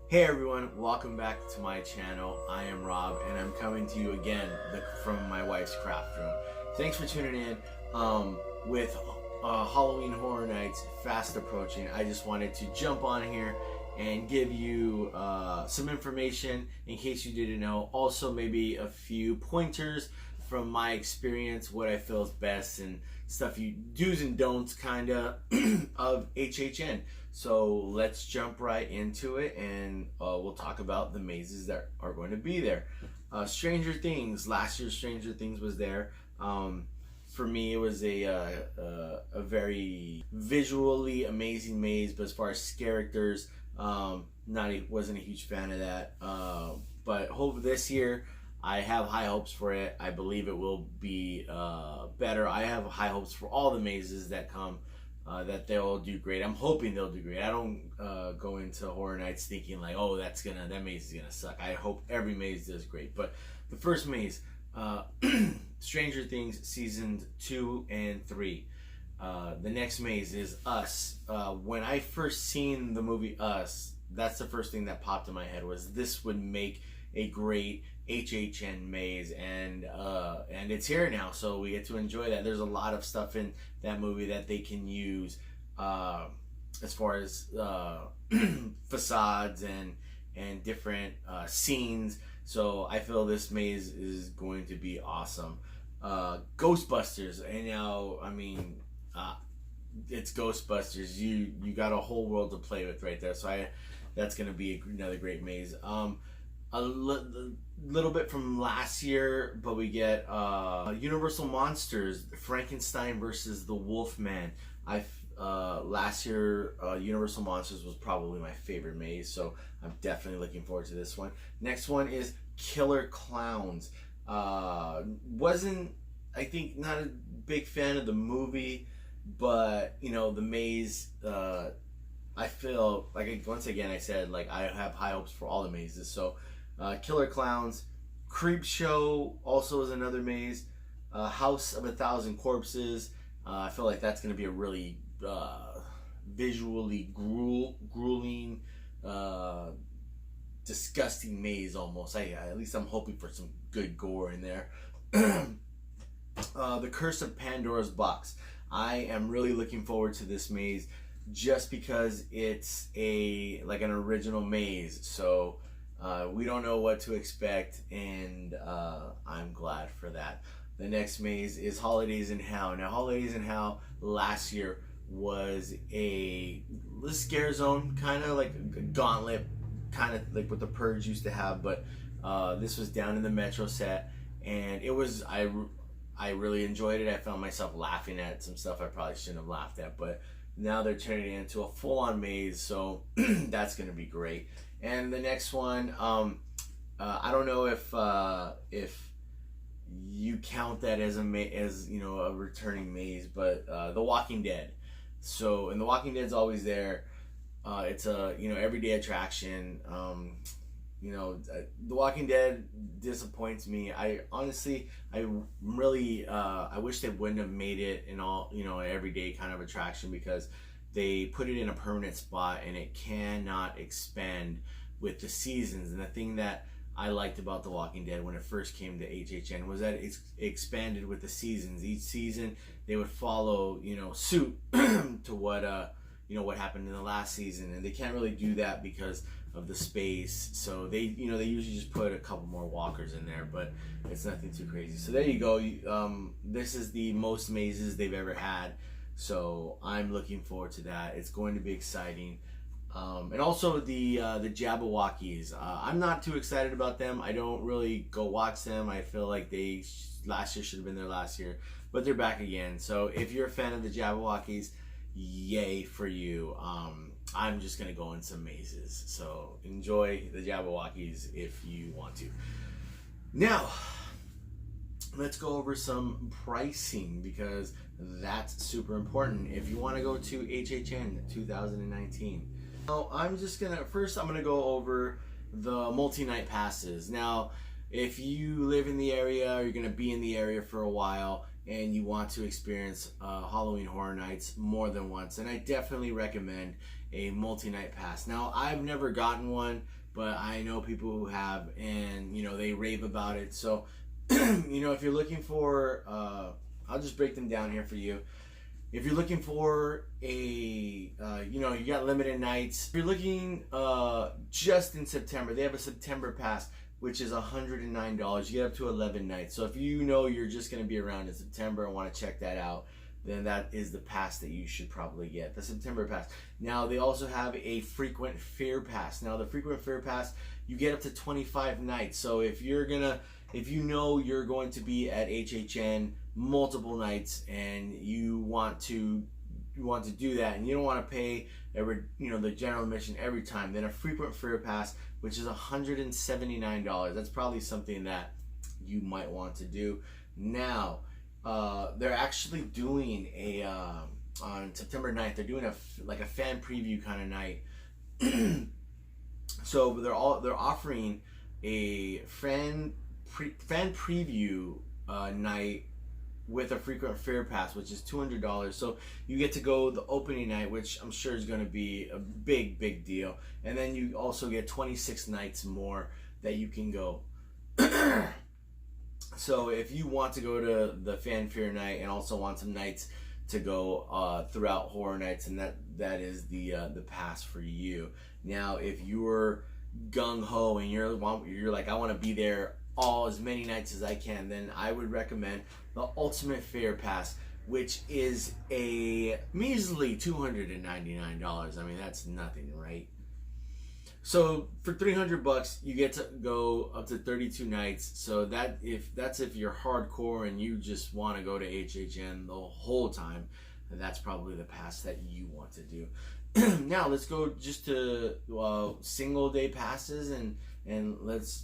Hey everyone, welcome back to my channel. I am Rob and I'm coming to you again from my wife's craft room. Thanks for tuning in. With Halloween Horror Nights fast approaching, I just wanted to jump on here and give you some information in case you didn't know. Also maybe a few pointers from my experience, what I feel is best and stuff you do's and don'ts kind of of HHN. So let's jump right into it and we'll talk about the mazes that are going to be there. Stranger Things, last year's Stranger Things was there. For me, it was a very visually amazing maze, but as far as characters, wasn't a huge fan of that. But hope this year, I have high hopes for it. I believe it will be better. I have high hopes for all the mazes that come, that they'll do great. I'm hoping they'll do great. I don't go into Horror Nights thinking like, oh, that maze is gonna suck. I hope every maze does great. But the first maze, Stranger Things seasons 2 and 3. The next maze is Us. When I first seen the movie Us, that's the first thing that popped in my head was this would make a great HHN maze, and it's here now, so we get to enjoy that. There's a lot of stuff in that movie that they can use as far as facades and different scenes. So I feel this maze is going to be awesome. Ghostbusters, and now I mean it's Ghostbusters. You got a whole world to play with right there. So that's going to be another great maze. A little bit from last year, but we get Universal Monsters, Frankenstein versus the Wolfman. Last year, Universal Monsters was probably my favorite maze, so I'm definitely looking forward to this one. Next one is Killer Clowns. Wasn't, I think, not a big fan of the movie, but you know, the maze, I feel like, once again I said, like, I have high hopes for all the mazes. So Killer Clowns. Creepshow also is another maze. House of a Thousand Corpses. I feel like that's going to be a really visually grueling, disgusting maze almost. At least I'm hoping for some good gore in there. The Curse of Pandora's Box. I am really looking forward to this maze just because it's like an original maze. So we don't know what to expect, and I'm glad for that. The next maze is Holidays in Hell. Now, Holidays in Hell last year was a scare zone, kind of like a gauntlet, kind of like what the Purge used to have, but this was down in the Metro set, and it was, I really enjoyed it. I found myself laughing at some stuff I probably shouldn't have laughed at, but now they're turning it into a full-on maze, so that's going to be great. And the next one, I don't know if you count that as a returning maze, but The Walking Dead. So, and The Walking Dead's always there. It's a everyday attraction. The Walking Dead disappoints me. I wish they wouldn't have made it an everyday kind of attraction, because they put it in a permanent spot and it cannot expand with the seasons. And the thing that I liked about The Walking Dead when it first came to HHN was that it's expanded with the seasons. Each season they would follow suit to what what happened in the last season, and they can't really do that because of the space. So they usually just put a couple more walkers in there, but it's nothing too crazy. So there you go. This is the most mazes they've ever had, so I'm looking forward to that. It's going to be exciting. And also the Jabberwockies. I'm not too excited about them. I don't really go watch them. I feel like they last year should have been there last year, but they're back again. So if you're a fan of the Jabberwockies, yay for you. I'm just gonna go in some mazes, so enjoy the Jabberwockies if you want to. Now let's go over some pricing, because that's super important if you want to go to HHN 2019. So I'm gonna go over the multi-night passes. Now, if you live in the area, or you're gonna be in the area for a while, and you want to experience Halloween Horror Nights more than once, and I definitely recommend a multi-night pass. Now, I've never gotten one but I know people who have, and they rave about it. So if you're looking for, I'll just break them down here for you. If you're looking for a, you got limited nights. If you're looking just in September, they have a September pass, which is $109. You get up to 11 nights. So if you're just going to be around in September and want to check that out, then that is the pass that you should probably get, the September pass. Now, they also have a frequent fare pass. Now, the frequent fare pass, you get up to 25 nights. So if you're going to be at HHN multiple nights and you want to do that and you don't want to pay the general admission every time, then a frequent fare pass, which is $179. That's probably something that you might want to do. Now, they're actually doing on September 9th, they're doing a fan preview kind of night. So they're offering a fan preview night with a frequent fare pass, which is $200. So you get to go the opening night, which I'm sure is going to be a big deal, and then you also get 26 nights more that you can go. So if you want to go to the fanfare night and also want some nights to go throughout Horror Nights, and that is the pass for you. Now, if you're gung ho and you're like, I want to be there as many nights as I can, then I would recommend the Ultimate Fare Pass, which is a measly $299. I mean, that's nothing, right? So for $300, you get to go up to 32 nights. So if you're hardcore and you just want to go to HHN the whole time, that's probably the pass that you want to do. Now let's go just to single day passes and let's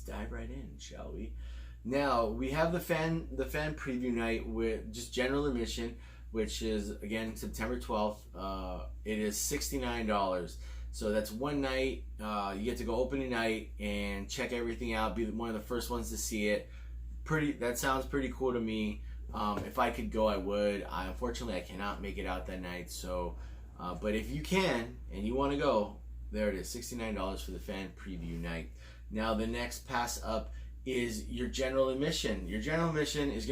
dive right in, shall we? Now we have the fan preview night with just general admission, which is again September 12th. It is $69. So that's one night. You get to go opening night and check everything out. Be one of the first ones to see it. That sounds pretty cool to me. If I could go, I would. Unfortunately, I cannot make it out that night. So, but if you can and you want to go, there it is, $69 for the fan preview night. Now the next pass up is your general admission. Your general admission is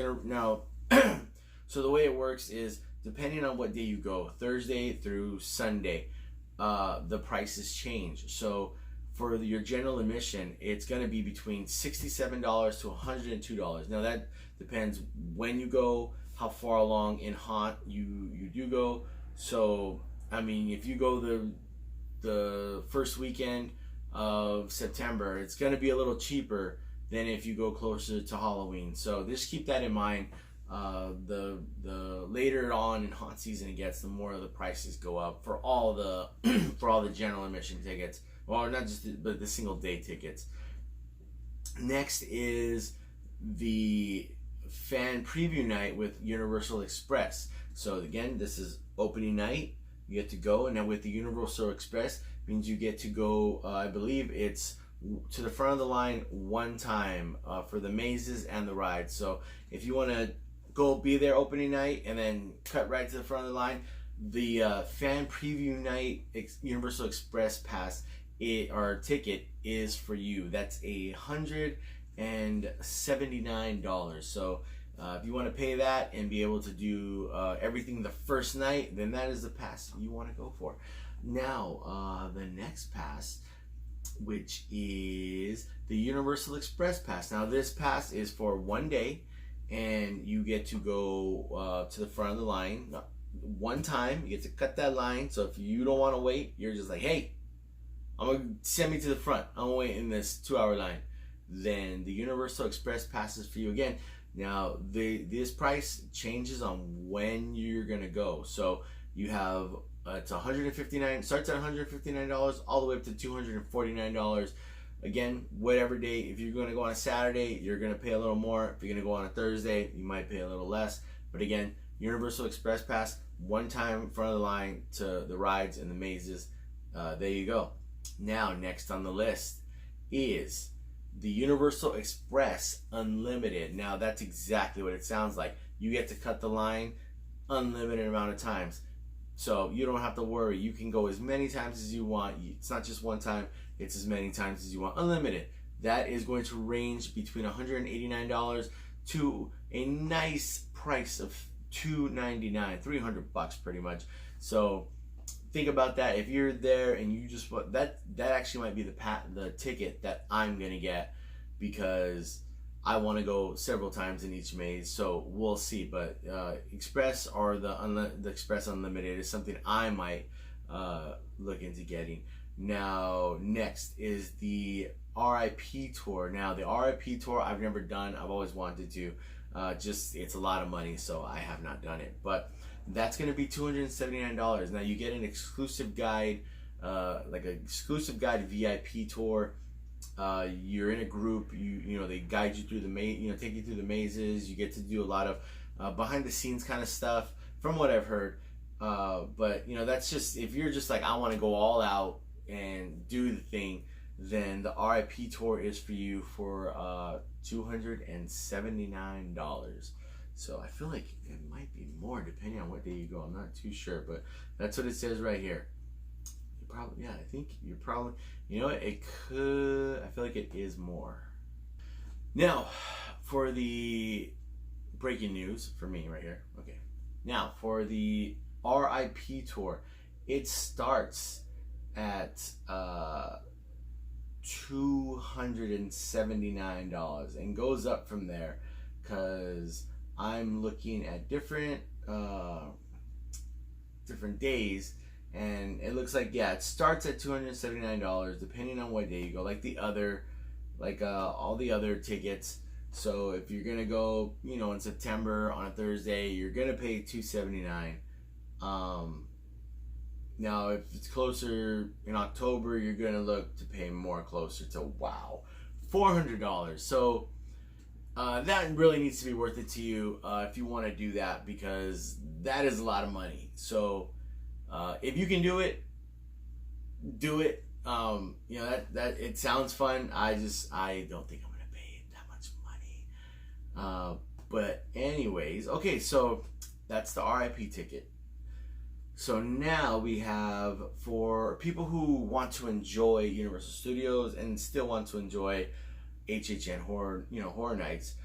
so the way it works is depending on what day you go, Thursday through Sunday, the prices change. So for your general admission, it's going to be between $67 to $102. Now that depends when you go, how far along in haunt you do go. So I mean, if you go the first weekend of September, it's going to be a little cheaper than if you go closer to Halloween. So just keep that in mind. The later on in haunt season it gets, the more the prices go up for all the general admission tickets. Well, not just but the single day tickets. Next is the fan preview night with Universal Express. So again, this is opening night. You get to go, and then with the Universal Express means you get to go. I believe it's to the front of the line one time for the mazes and the rides. So if you want to go be there opening night and then cut right to the front of the line, the fan preview night Universal Express pass or ticket is for you. That's $179. So if you want to pay that and be able to do everything the first night, then that is the pass you want to go for. Now the next pass, which is the Universal Express pass. Now this pass is for one day, and you get to go to the front of the line one time. You get to cut that line. So if you don't want to wait, you're just like, hey, I'm gonna send me to the front. I'm gonna wait in this 2-hour line. Then the Universal Express passes for you again. Now this price changes on when you're gonna go. So you have it's $159. Starts at $159 all the way up to $249. Again, whatever day. If you're going to go on a Saturday, you're going to pay a little more. If you're going to go on a Thursday, you might pay a little less. But again, Universal Express pass, one time in front of the line to the rides and the mazes. There you go. Now, next on the list is the Universal Express Unlimited. Now, that's exactly what it sounds like. You get to cut the line unlimited amount of times. So you don't have to worry. You can go as many times as you want. It's not just one time, it's as many times as you want. Unlimited. That is going to range between $189 to a nice price of $299, $300 pretty much. So think about that. If you're there and you just want that actually might be the ticket that I'm gonna get, because I want to go several times in each maze. So we'll see. But Express or the Express Unlimited is something I might look into getting. Now next is the RIP tour. Now the RIP tour I've never done. I've always wanted to. Just it's a lot of money, so I have not done it. But that's going to be $279. Now you get an exclusive guide, like an exclusive guide VIP tour. You're in a group. You know they guide you through the maze. You know, take you through the mazes. You get to do a lot of behind the scenes kind of stuff, from what I've heard. But you know, that's just, if you're just like, I want to go all out and do the thing, then the RIP tour is for you for $279. So I feel like it might be more depending on what day you go. I'm not too sure, but that's what it says right here. You probably, yeah, I think you're probably, you know what, it could, I feel like it is more. Now, for the breaking news for me right here. Okay. Now, for the RIP tour, it starts at $279 and goes up from there, because I'm looking at different days, and it looks like, yeah, it starts at $279 depending on what day you go, like the other, like all the other tickets. So if you're gonna go, you know, in September on a Thursday, you're gonna pay $279. Now if it's closer in October, you're gonna look to pay more, closer to, wow, $400. So that really needs to be worth it to you if you want to do that, because that is a lot of money. So if you can do it, do it. You know, that it sounds fun. I don't think I'm gonna pay that much money. But anyways, okay, so that's the RIP ticket. So now we have, for people who want to enjoy Universal Studios and still want to enjoy HHN Horror, you know, Horror Nights,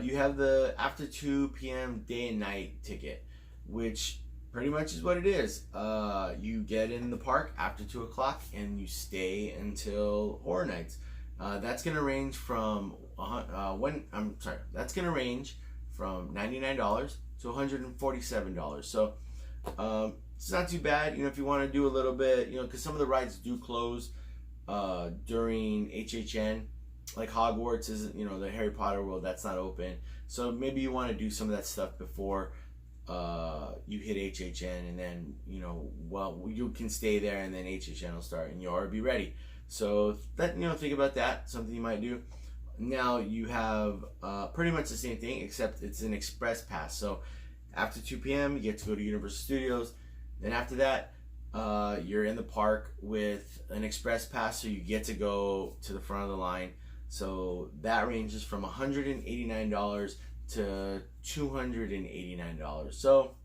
you have the after 2 p.m. day and night ticket, which pretty much is what it is. You get in the park after 2 o'clock and you stay until Horror Nights. That's gonna range from that's gonna range from $99 to $147. So it's not too bad, you know, if you want to do a little bit, you know, because some of the rides do close during HHN, like Hogwarts isn't, you know, the Harry Potter world, that's not open. So maybe you want to do some of that stuff before you hit HHN, and then, you know, well, you can stay there and then HHN will start and you'll already be ready. So that, you know, think about that, something you might do. Now you have pretty much the same thing, except it's an express pass. So after 2 p.m. you get to go to Universal Studios. Then after that, you're in the park with an express pass, so you get to go to the front of the line. So that ranges from $189 to $289. So,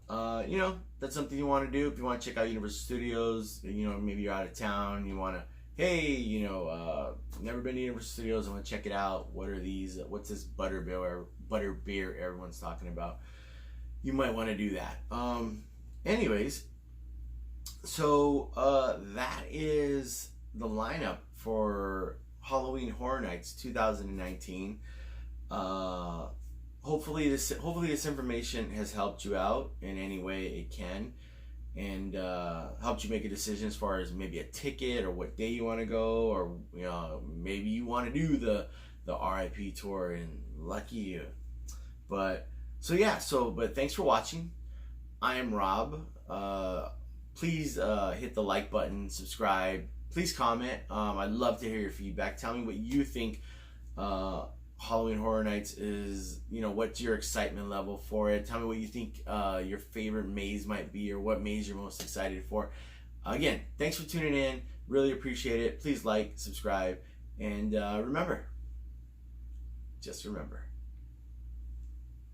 you know, that's something you want to do if you want to check out Universal Studios. You know, maybe you're out of town, you want to, hey, you know, never been to Universal Studios, I want to check it out. What are these? What's this butter beer everyone's talking about? You might want to do that. Anyways, so that is the lineup for Halloween Horror Nights 2019. Hopefully this information has helped you out in any way it can, and helped you make a decision as far as maybe a ticket or what day you want to go, or, you know, maybe you want to do the RIP tour, and lucky you. But so yeah, but thanks for watching. I am Rob. Please hit the like button, subscribe. Please comment. I'd love to hear your feedback. Tell me what you think Halloween Horror Nights is. You know, what's your excitement level for it? Tell me what you think your favorite maze might be, or what maze you're most excited for. Again, thanks for tuning in. Really appreciate it. Please like, subscribe, and remember, just remember,